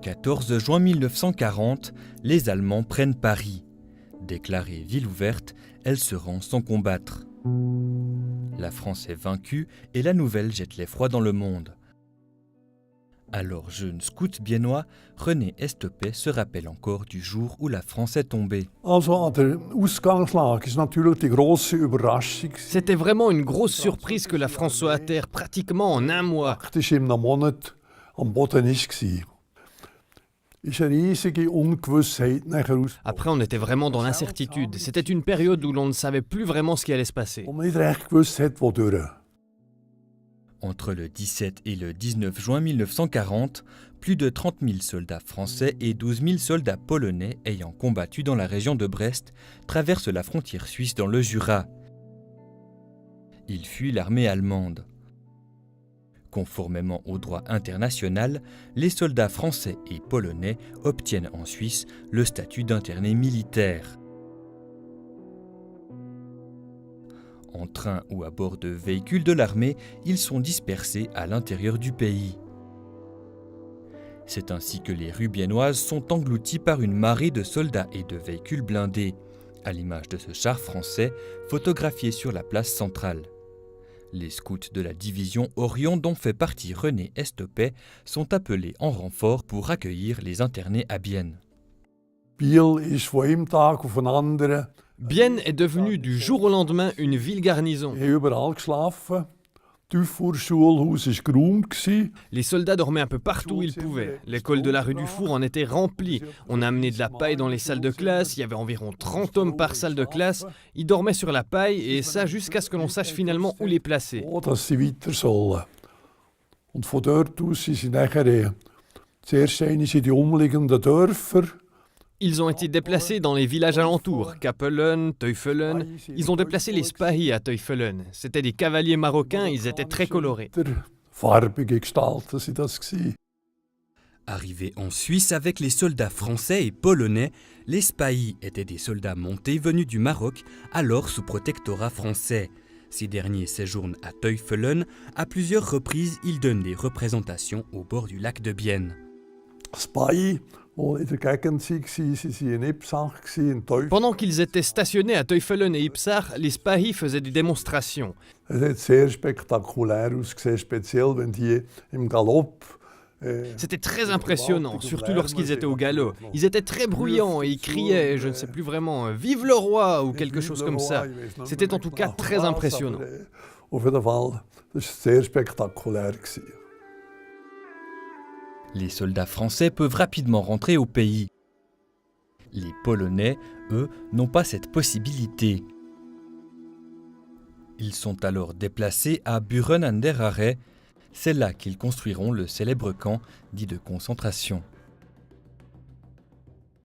14 juin 1940, les Allemands prennent Paris. Déclarée ville ouverte, elle se rend sans combattre. La France est vaincue et la nouvelle jette l'effroi dans le monde. Alors jeune scout biennois, René Estepet se rappelle encore du jour où la France est tombée. C'était vraiment une grosse surprise que la France soit à terre pratiquement en un mois. Après, on était vraiment dans l'incertitude. C'était une période où l'on ne savait plus vraiment ce qui allait se passer. Entre le 17 et le 19 juin 1940, plus de 30 000 soldats français et 12 000 soldats polonais ayant combattu dans la région de Brest traversent la frontière suisse dans le Jura. Ils fuient l'armée allemande. Conformément au droit international, les soldats français et polonais obtiennent en Suisse le statut d'interné militaire. En train ou à bord de véhicules de l'armée, ils sont dispersés à l'intérieur du pays. C'est ainsi que les rues biennoises sont englouties par une marée de soldats et de véhicules blindés, à l'image de ce char français photographié sur la place centrale. Les scouts de la division Orion dont fait partie René Estepet sont appelés en renfort pour accueillir les internés à Bienne. Bienne est devenue du jour au lendemain une ville garnison. Les soldats dormaient un peu partout où ils pouvaient. L'école de la rue du Four en était remplie. On a amené de la paille dans les salles de classe. Il y avait environ 30 hommes par salle de classe. Ils dormaient sur la paille et ça jusqu'à ce que l'on sache finalement où les placer. Ils ont été déplacés dans les villages alentours, Kapellen, Teufelen. Ils ont déplacé les Spahis à Teufelen. C'étaient des cavaliers marocains, ils étaient très colorés. Arrivés en Suisse avec les soldats français et polonais, les Spahis étaient des soldats montés venus du Maroc, alors sous protectorat français. Ces derniers séjournent à Teufelen. À plusieurs reprises, ils donnent des représentations au bord du lac de Bienne. Pendant qu'ils étaient stationnés à Teufelen et Ipsach, les Spahis faisaient des démonstrations. C'était très impressionnant, surtout lorsqu'ils étaient au galop. Ils étaient très bruyants et ils criaient, je ne sais plus vraiment, « Vive le roi » ou quelque chose comme ça. C'était en tout cas très impressionnant. Les soldats français peuvent rapidement rentrer au pays. Les Polonais, eux, n'ont pas cette possibilité. Ils sont alors déplacés à Buren an der Aare. C'est là qu'ils construiront le célèbre camp dit de concentration.